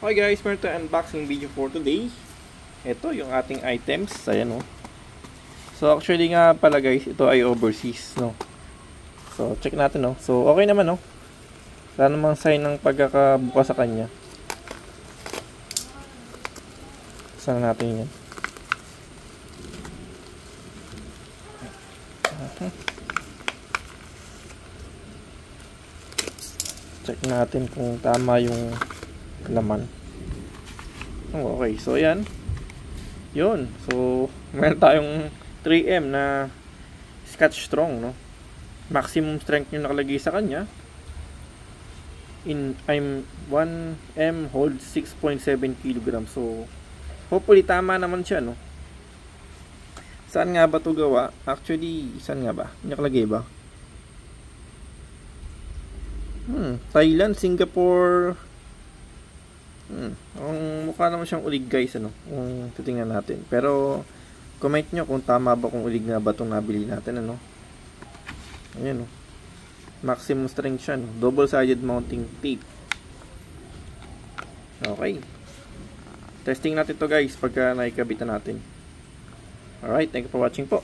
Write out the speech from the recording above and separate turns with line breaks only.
Okay guys, meron tayong unboxing video for today. Ito yung ating items. Ayan o. So actually nga pala guys, ito ay overseas, no. So check natin, no. So okay naman, no. Wala namang sign ng pagkakabuka sa kanya. Saan natin yan. Check natin kung tama yung laman. Oh, okay, so ayan. Yun. So meron tayong 3M na Scotch Strong, no. Maximum strength yung nakalagay sa kanya. I'm 1M holds 6.7 kg. So hopefully tama naman siya, no. Saan nga ba ito gawa? Actually, saan nga ba? Nakalagay ba? Thailand, Singapore. Ang mukha naman siyang ulig guys, ano. Kung titingnan natin. Pero comment nyo kung tama ba, kung ulig nga ba itong nabili natin, ano. Ayan, no. Maximum strength siya, no? Double-sided mounting tape. Okay. Testing natin to guys pagka naikabitan natin. Alright, thank you for watching po.